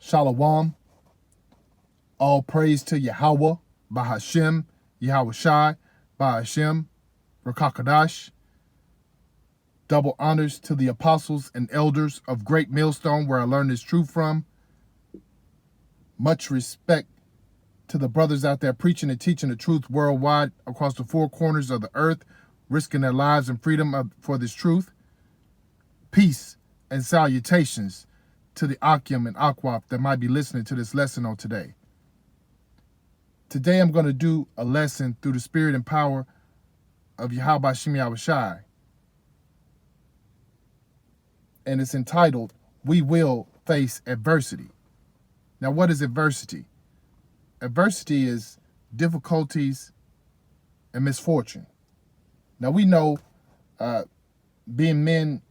Shalom. All praise to Yahweh, Bahashem, Yahweh Shai, Bahashem, Rakakadash. Double honors to the apostles and elders of Great Millstone, where I learned this truth from. Much respect to the brothers out there preaching and teaching the truth worldwide across the four corners of the earth, risking their lives and freedom for this truth. Peace and salutations to the Akim and Akwaf that might be listening to this lesson on today. Today I'm going to do a lesson through the spirit and power of Yahweh Shem Yahweh Shai. And it's entitled, We Will Face Adversity. Now, what is adversity? Adversity is difficulties and misfortune. Now, we know being men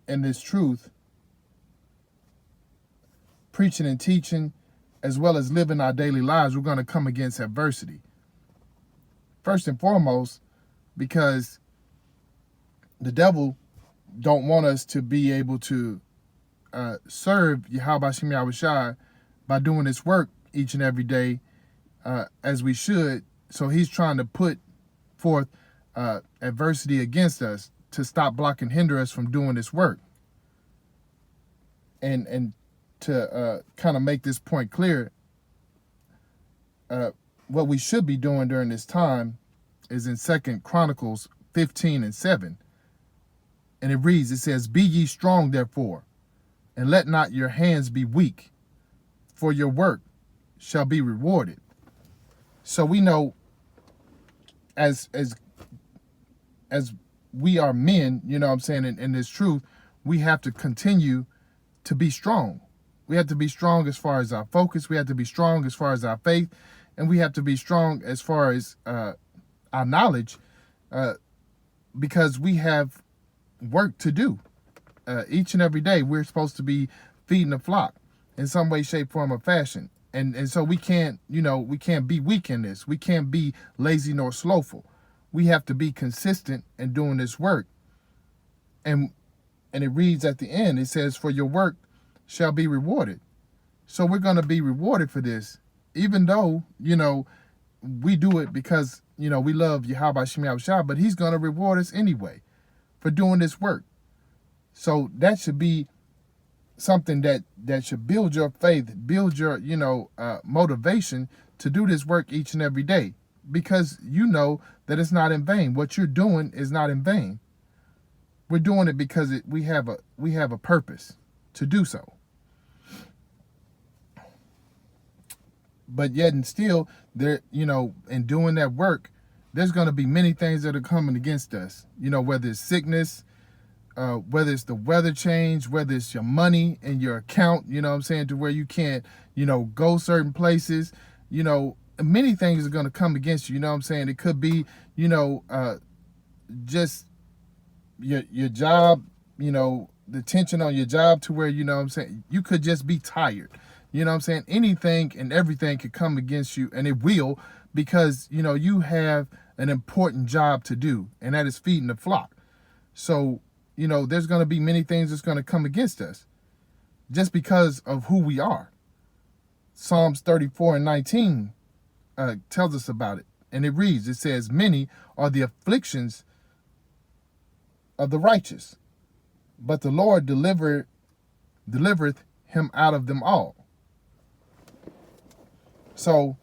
in this truth, preaching and teaching, as well as living our daily lives, we're going to come against adversity. First and foremost, because the devil don't want us to be able to serve Yahweh Shem Yahweh Shai by doing this work each and every day as we should. So he's trying to put forth adversity against us to stop, block, and hinder us from doing this work. And to kind of make this point clear, what we should be doing during this time is in 2 Chronicles 15:7. And it reads, it says, Be ye strong, therefore, and let not your hands be weak, for your work shall be rewarded. So we know as we are men, you know what I'm saying, in this truth, we have to continue to be strong. We have to be strong as far as our focus. We have to be strong as far as our faith. And we have to be strong as far as our knowledge because we have work to do. Each and every day, we're supposed to be feeding the flock in some way, shape, form, or fashion. And so we can't, we can't be weak in this. We can't be lazy nor slothful. We have to be consistent in doing this work. And it reads at the end, it says, For your work shall be rewarded. So we're going to be rewarded for this, even though, we do it because, we love Yahweh Shem Yahweh Shai, but he's going to reward us anyway for doing this work. So that should be something that should build your faith, build your, motivation to do this work each and every day, because you know that it's not in vain. What you're doing is not in vain. We're doing it because we have a purpose to do so. But yet and still, there, in doing that work, there's going to be many things that are coming against us. Whether it's sickness, whether it's the weather change, whether it's your money in your account, to where you can't, go certain places, many things are going to come against you. It could be, just your job, the tension on your job to where, you could just be tired. Anything and everything could come against you, and it will, because, you have an important job to do, and that is feeding the flock. So, there's going to be many things that's going to come against us just because of who we are. Psalms 34:19 tells us about it. And it reads, it says, Many are the afflictions of the righteous, but the Lord delivereth him out of them all. So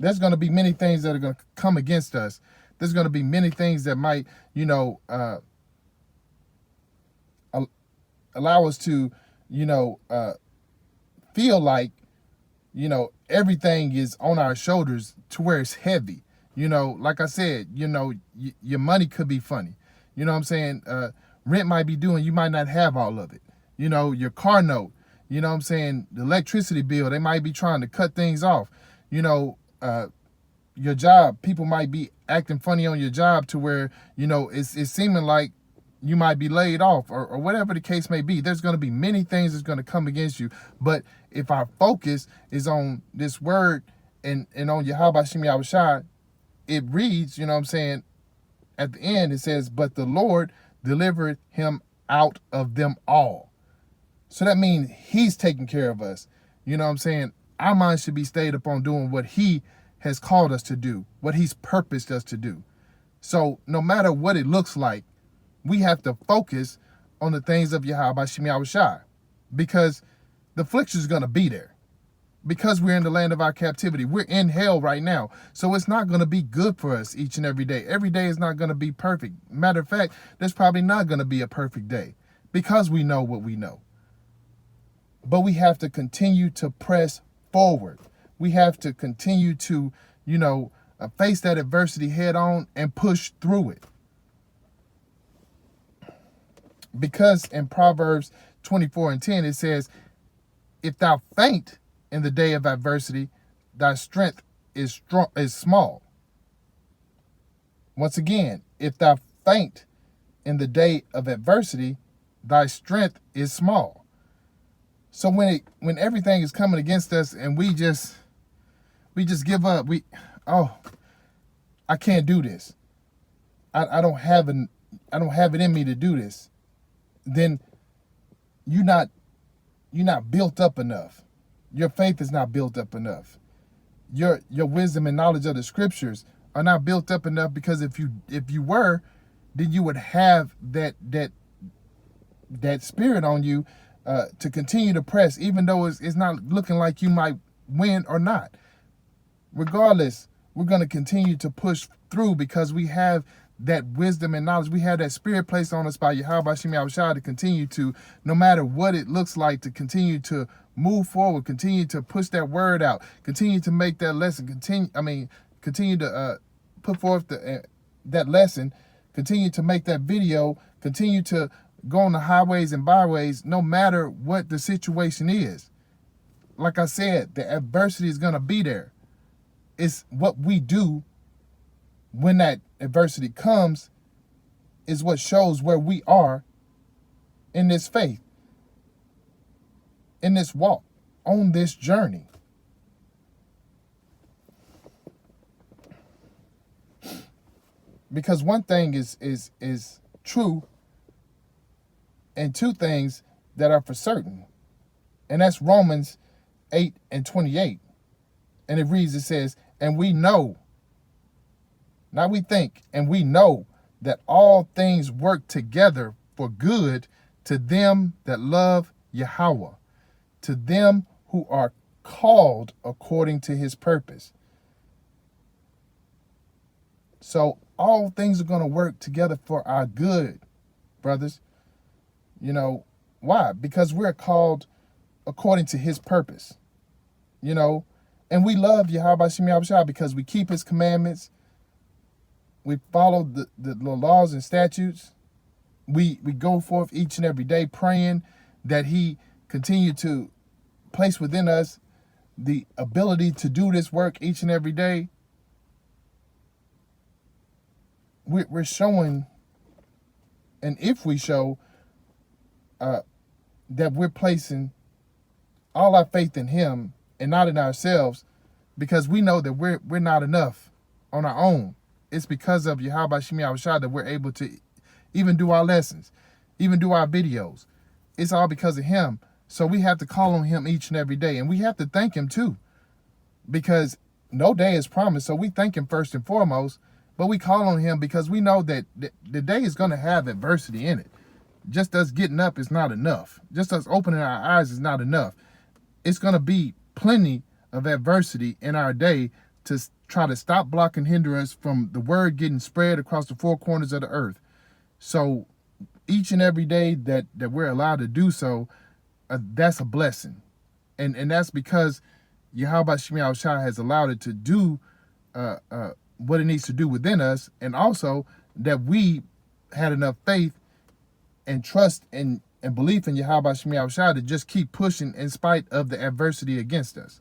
there's going to be many things that are going to come against us. There's going to be many things that might, allow us to, feel like, everything is on our shoulders to where it's heavy. Like I said, your money could be funny. Rent might be due and you might not have all of it. Your car note, the electricity bill, they might be trying to cut things off. Your job, people might be acting funny on your job to where, it's seeming like you might be laid off or whatever the case may be. There's going to be many things that's going to come against you. But if our focus is on this word and on Yahweh Shem Yahweh Shai, it reads, at the end, it says, But the Lord delivered him out of them all. So that means he's taking care of us. You know what I'm saying? Our minds should be stayed upon doing what he has called us to do, what he's purposed us to do. So no matter what it looks like, we have to focus on the things of Yahweh Shem Yahushai, because the affliction is going to be there. Because we're in the land of our captivity. We're in hell right now. So it's not going to be good for us each and every day. Every day is not going to be perfect. Matter of fact, there's probably not going to be a perfect day because we know what we know. But we have to continue to press forward. We have to continue to, face that adversity head on and push through it. Because in Proverbs 24:10, it says, if thou faint in the day of adversity, thy strength is small. Once again, if thou faint in the day of adversity, thy strength is small. So when everything is coming against us and we just give up, I can't do this. I don't have it in me to do this. Then you're not built up enough. Your faith is not built up enough. Your wisdom and knowledge of the scriptures are not built up enough, because if you were, then you would have that spirit on you to continue to press, even though it's not looking like you might win or not. Regardless, we're going to continue to push through because we have that wisdom and knowledge. We have that spirit placed on us by Yahweh Shem Yahushua to continue to, no matter what it looks like, to continue to move forward, continue to push that word out, continue to make that lesson, continue to put forth that lesson, continue to make that video, continue to go on the highways and byways, no matter what the situation is. Like I said, the adversity is going to be there. It's what we do when that adversity comes is what shows where we are in this faith, in this walk, on this journey. Because one thing is true, and two things that are for certain. And that's Romans 8:28. And it reads, it says, and we know, now we think, and we know that all things work together for good to them that love Yahweh, to them who are called according to his purpose. So all things are going to work together for our good, brothers. Why? Because we're called according to his purpose, and we love Yahweh Shem Yahushua because we keep his commandments. We follow the laws and statutes. We go forth each and every day praying that he continue to place within us the ability to do this work each and every day. We're showing, and if we show that we're placing all our faith in him and not in ourselves, because we know that we're not enough on our own. It's because of Yahweh Shem Yahushua that we're able to even do our lessons, even do our videos. It's all because of him. So we have to call on him each and every day. And we have to thank him too, because no day is promised. So we thank him first and foremost, but we call on him because we know that the day is going to have adversity in it. Just us getting up is not enough. Just us opening our eyes is not enough. It's going to be plenty of adversity in our day to try to stop, block, and hinder us from the word getting spread across the four corners of the earth. So each and every day that we're allowed to do so, that's a blessing. And that's because Yahweh Shem Yahushua has allowed it to do what it needs to do within us, and also that we had enough faith and trust and belief in Yahweh Shem Yahushua to just keep pushing in spite of the adversity against us.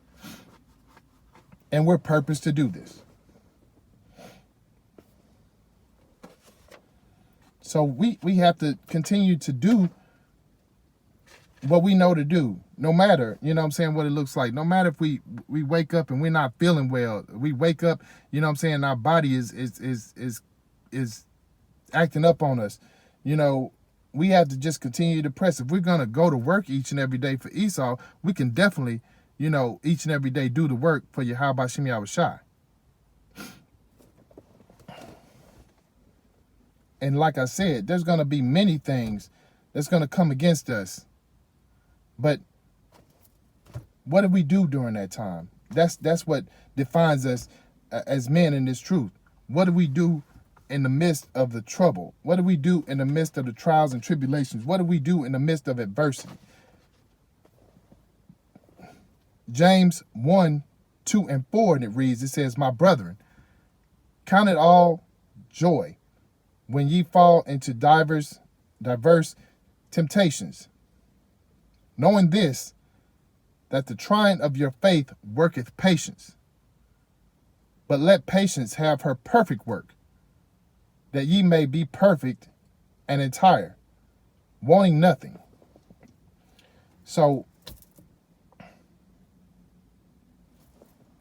And we're purposed to do this. So we have to continue to do what we know to do, no matter, what it looks like. No matter if we wake up and we're not feeling well. We wake up, our body is acting up on us. we have to just continue to press. If we're going to go to work each and every day for Esau, we can definitely, each and every day do the work for Yahweh Shem Yahushai. And like I said, there's going to be many things that's going to come against us. But what do we do during that time? That's what defines us as men in this truth. What do we do in the midst of the trouble? What do we do in the midst of the trials and tribulations? What do we do in the midst of adversity? James 1, 2, and 4, and it says, my brethren, count it all joy when ye fall into diverse temptations, knowing this, that the trying of your faith worketh patience. But let patience have her perfect work, that ye may be perfect and entire, wanting nothing. So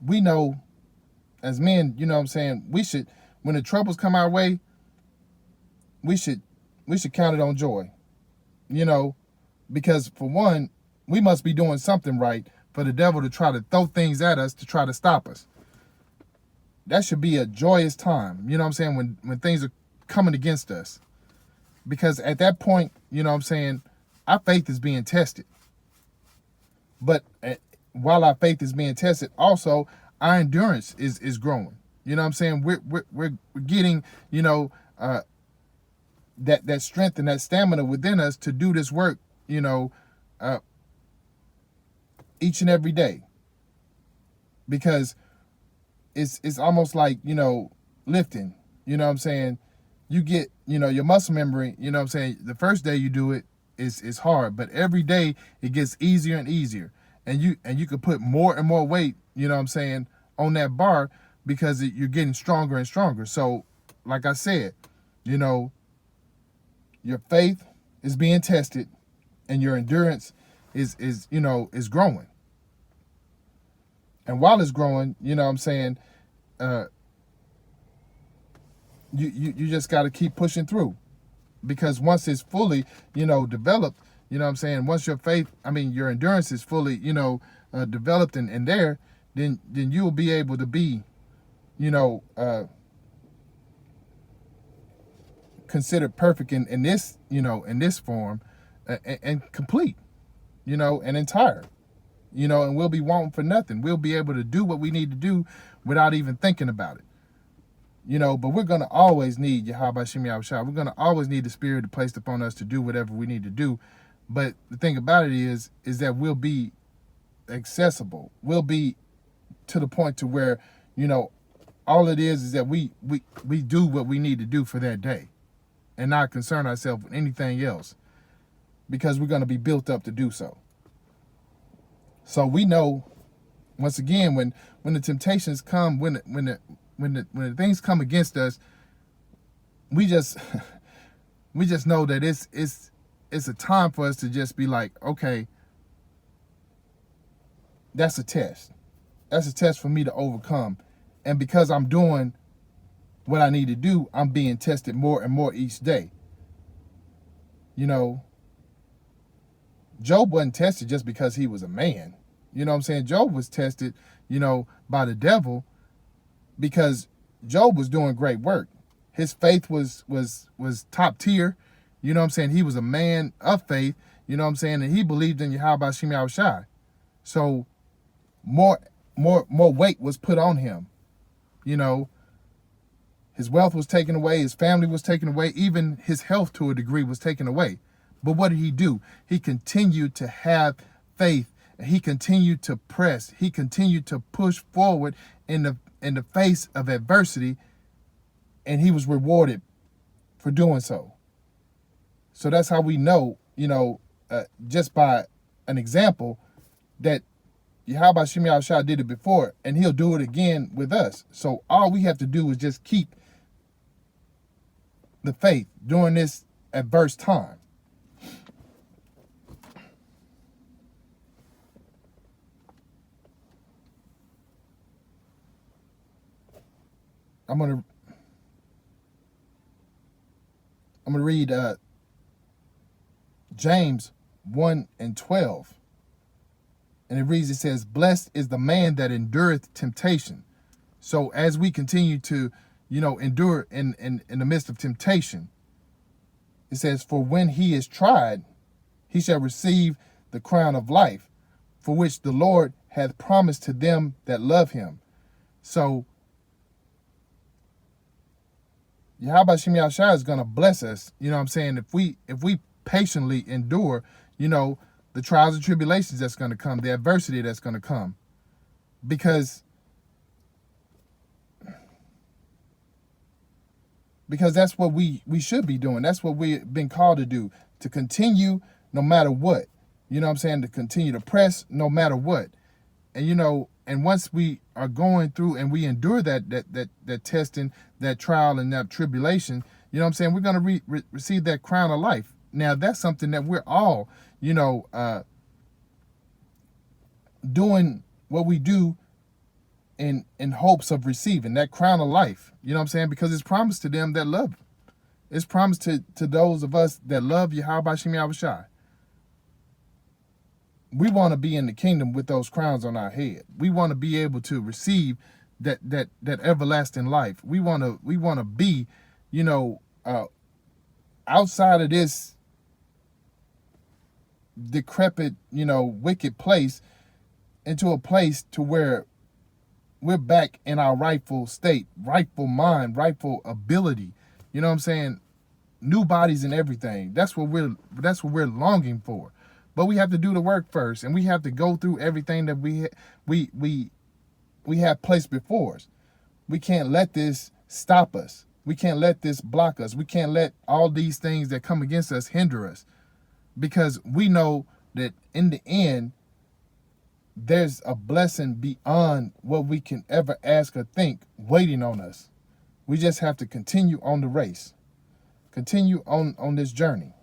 we know as men, we should, when the troubles come our way, we should count it on joy, because for one, we must be doing something right for the devil to try to throw things at us to try to stop us. That should be a joyous time, when things are coming against us. Because at that point, our faith is being tested. But while our faith is being tested, also our endurance is growing. We're getting, that strength and that stamina within us to do this work, each and every day. Because it's almost like, lifting, you get, your muscle memory, the first day you do it is hard, but every day it gets easier and easier. And you could put more and more weight, on that bar because you're getting stronger and stronger. So like I said, your faith is being tested and your endurance is growing. And while it's growing, you just got to keep pushing through, because once it's fully, developed, once your faith, your endurance is fully, developed and there, then you'll be able to be, considered perfect in this, in this form, and complete, and entire, and we'll be wanting for nothing. We'll be able to do what we need to do without even thinking about it. But we're going to always need Yahweh Shem Yahushua. We're going to always need the Spirit placed upon us to do whatever we need to do. But the thing about it is that we'll be accessible. We'll be to the point to where, all it is that we do what we need to do for that day and not concern ourselves with anything else, because we're going to be built up to do so. So we know, once again, when the temptations come, when the things come against us, we just know that it's a time for us to just be like, okay, that's a test. That's a test for me to overcome. And because I'm doing what I need to do, I'm being tested more and more each day. Job wasn't tested just because he was a man. Job was tested, by the devil, because Job was doing great work. His faith was top tier. He was a man of faith, and he believed in Yahweh Shem Yahushai. So more weight was put on him. His wealth was taken away, his family was taken away, even his health to a degree was taken away. But what did he do? He continued to have faith. He continued to press. He continued to push forward in the face of adversity, and he was rewarded for doing so. So that's how we know, just by an example, that Yahweh Shem Yahushua did it before, and he'll do it again with us. So all we have to do is just keep the faith during this adverse time. I'm gonna read James 1:12. And it reads, it says, blessed is the man that endureth temptation. So as we continue to, endure in the midst of temptation, it says, for when he is tried, he shall receive the crown of life, for which the Lord hath promised to them that love him. So Yahweh Shem Yahshua is going to bless us, if we patiently endure, the trials and tribulations that's going to come, the adversity that's going to come. Because that's what we should be doing. That's what we've been called to do, to continue no matter what. To continue to press no matter what. And, and once we are going through and we endure that testing, that trial and that tribulation, we're going to receive that crown of life. Now, that's something that we're all, doing what we do in hopes of receiving that crown of life. Because it's promised to them that love him. It's promised to those of us that love Yahweh Shem Yahushai. We want to be in the kingdom with those crowns on our head. We want to be able to receive that everlasting life. We want to be, outside of this decrepit, wicked place, into a place to where we're back in our rightful state, rightful mind, rightful ability. New bodies and everything. That's what we're longing for. But we have to do the work first, and we have to go through everything that we have placed before us. We can't let this stop us. We can't let this block us. We can't let all these things that come against us hinder us, because we know that in the end, there's a blessing beyond what we can ever ask or think waiting on us. We just have to continue on the race, continue on this journey.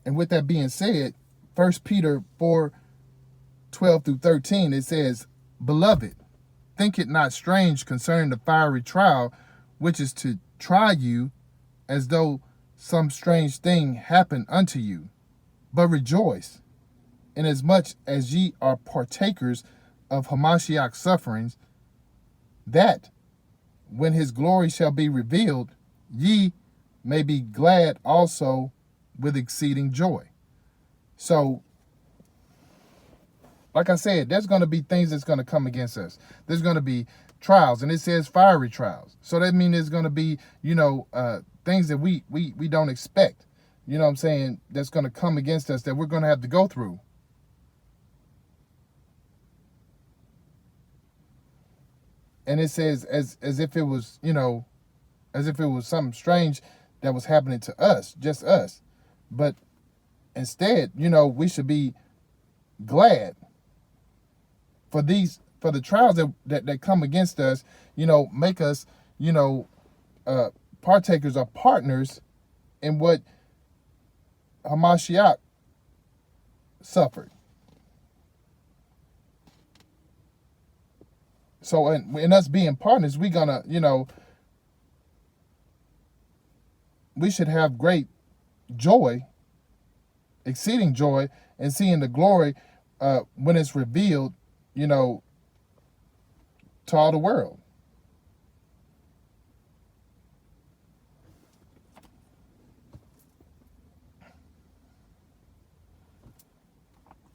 And with that being said, 1 Peter 4:12-13, it says, beloved, think it not strange concerning the fiery trial, which is to try you as though some strange thing happened unto you. But rejoice, inasmuch as ye are partakers of Hamashiach's sufferings, that when his glory shall be revealed, ye may be glad also with exceeding joy. So, like I said, there's going to be things that's going to come against us. There's going to be trials, and it says fiery trials. So that means there's going to be, things that we don't expect, that's going to come against us that we're going to have to go through. And it says as if it was, as if it was something strange that was happening to us, just us. But instead, we should be glad for the trials that come against us, make us, partakers or partners in what Hamashiach suffered. So in us being partners, we're gonna, we should have great joy, exceeding joy, and seeing the glory when it's revealed, to all the world.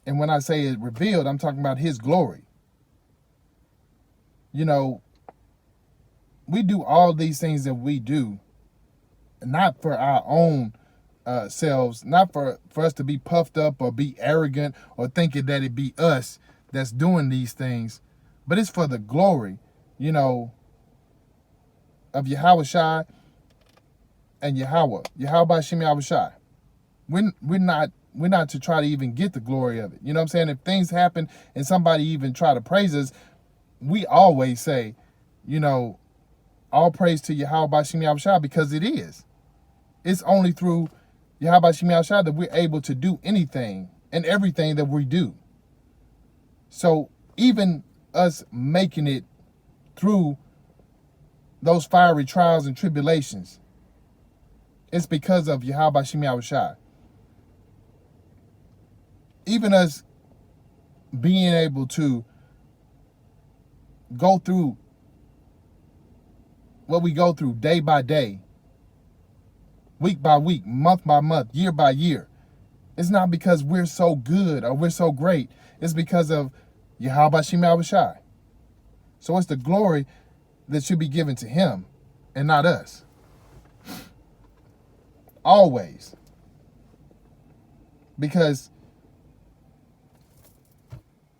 And when I say it revealed, I'm talking about his glory. We do all these things that we do, not for our own selves, not for us to be puffed up or be arrogant or thinking that it be us that's doing these things, but it's for the glory, of Yahushua and Yahweh Shem Yahushua. We're not to try to even get the glory of it. If things happen and somebody even try to praise us, we always say, all praise to Yahweh Shem Yahushua, because it is. It's only through Yahweh Shem Yahushua that we're able to do anything and everything that we do. So even us making it through those fiery trials and tribulations, it's because of Yahweh Shem Yahushai. Even us being able to go through what we go through day by day, week by week, month by month, year by year, it's not because we're so good or we're so great. It's because of Yahweh Shem Yahushai. So it's the glory that should be given to him and not us. Always. Because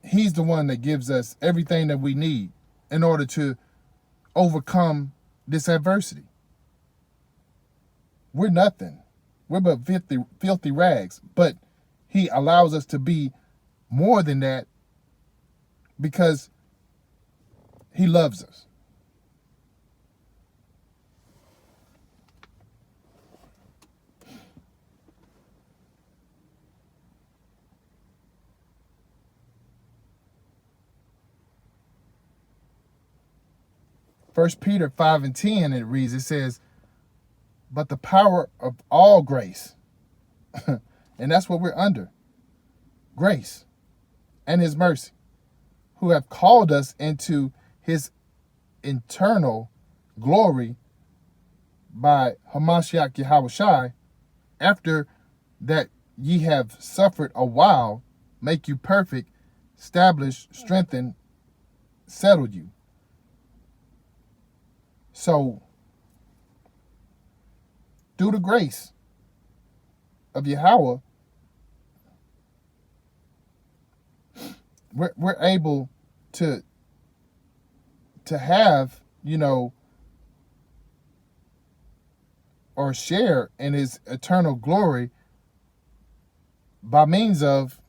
he's the one that gives us everything that we need in order to overcome this adversity. We're nothing. We're but filthy rags. But he allows us to be more than that because he loves us. First Peter 5:10, it reads, it says, but the power of all grace, and that's what we're under, grace and his mercy, who have called us into his eternal glory by Hamashiach Yahushai, after that ye have suffered a while, make you perfect, establish, strengthen, settle you. So, through the grace of Yahweh, we're able to have, or share in his eternal glory by means of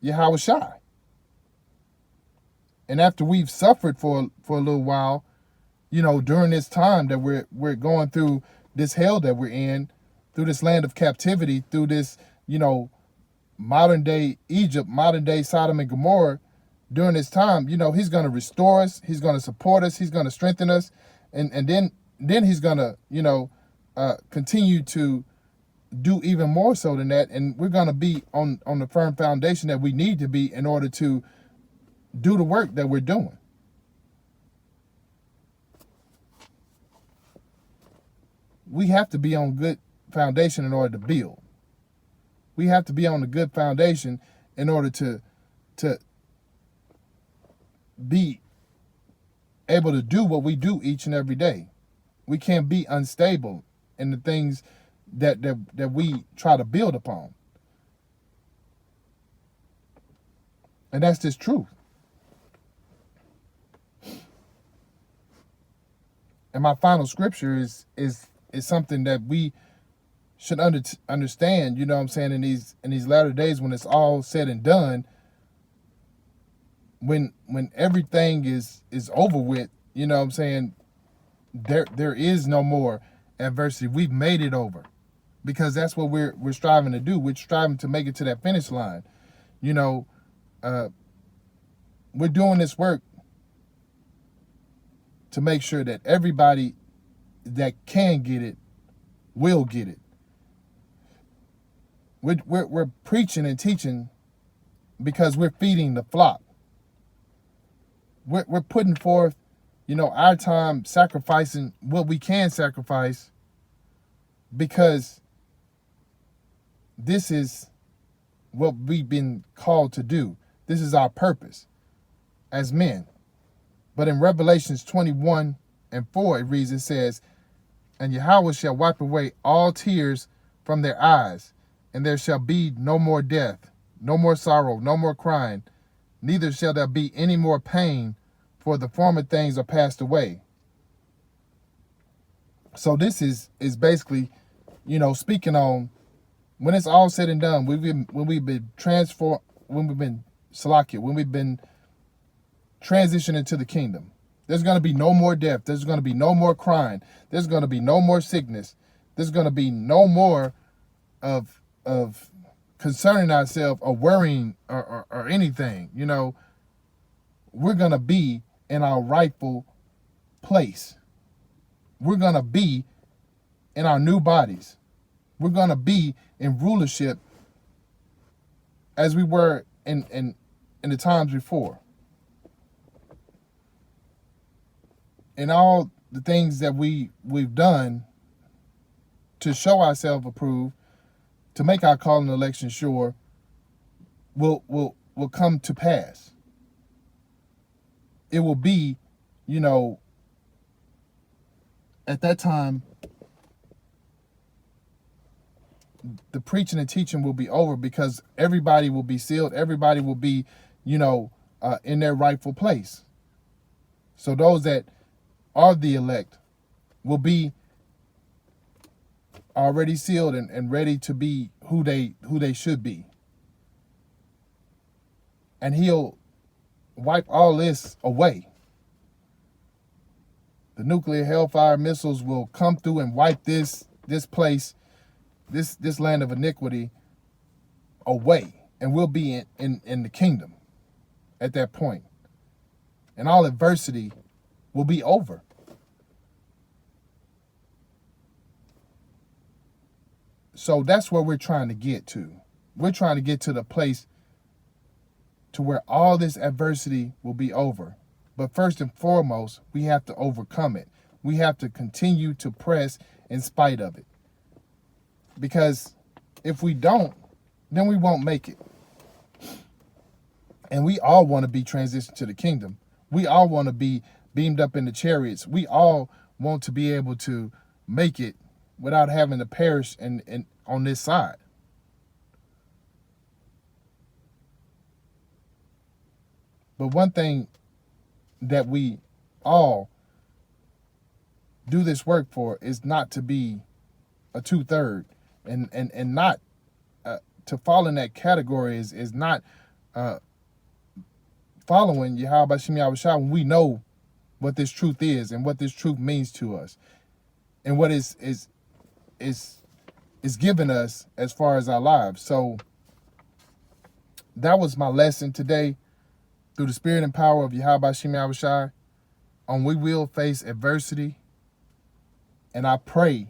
Yahweh Shai. And after we've suffered for a little while, during this time that we're going through this hell that we're in, through this land of captivity, through this, modern day Egypt, modern day Sodom and Gomorrah, during this time, he's going to restore us, he's going to support us, he's going to strengthen us, and then he's going to, continue to do even more so than that, and we're going to be on the firm foundation that we need to be in order to do the work that we're doing. We have to be on good foundation in order to build. We have to be on a good foundation in order to be able to do what we do each and every day. We can't be unstable in the things that we try to build upon. And that's just truth. And my final scripture is something that we should understand, in these latter days, when it's all said and done, when everything is over with, there is no more adversity. We've made it over, because that's what we're striving to do. We're striving to make it to that finish line. We're doing this work to make sure that everybody that can get it will get it. We're preaching and teaching because we're feeding the flock. We're putting forth, our time, sacrificing what we can sacrifice, because this is what we've been called to do. This is our purpose as men. But in Revelations 21:4, it reads, it says, and Yahweh shall wipe away all tears from their eyes, and there shall be no more death, no more sorrow, no more crying, neither shall there be any more pain, for the former things are passed away. So this is basically, speaking on when it's all said and done, when we've been transformed, when we've been salakir, when we've been transitioned into the kingdom. There's going to be no more death. There's going to be no more crying. There's going to be no more sickness. There's going to be no more of concerning ourselves or worrying or anything. we're going to be in our rightful place. We're going to be in our new bodies. We're going to be in rulership as we were in the times before. And all the things that we've done to show ourselves approved, to make our call and election sure, will come to pass. It will be, at that time, the preaching and teaching will be over, because everybody will be sealed. Everybody will be, in their rightful place. So those that are the elect will be already sealed and ready to be who they should be. And he'll wipe all this away. The nuclear hellfire missiles will come through and wipe this place, this land of iniquity away. And we'll be in the kingdom at that point. And all adversity will be over. So that's where we're trying to get to. We're trying to get to the place to where all this adversity will be over. But first and foremost, we have to overcome it. We have to continue to press in spite of it. Because if we don't, then we won't make it. And we all want to be transitioned to the kingdom. We all want to be beamed up in the chariots. We all want to be able to make it without having to perish on this side. But one thing that we all do this work for is not to be a 2/3, and not to fall in that category is not following Yahweh Shem Yahushua when we know what this truth is and what this truth means to us, and what is given us as far as our lives. So that was my lesson today, through the spirit and power of Yahweh Shem Yahushua, on we will face adversity. And I pray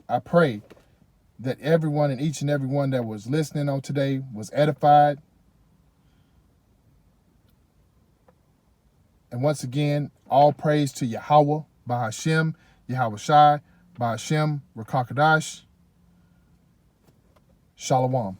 that everyone and each and every one that was listening on today was edified. And once again, all praise to Yahweh, Bahashem, Yahweh Shai, Bahashem, Rakakadash. Shalom.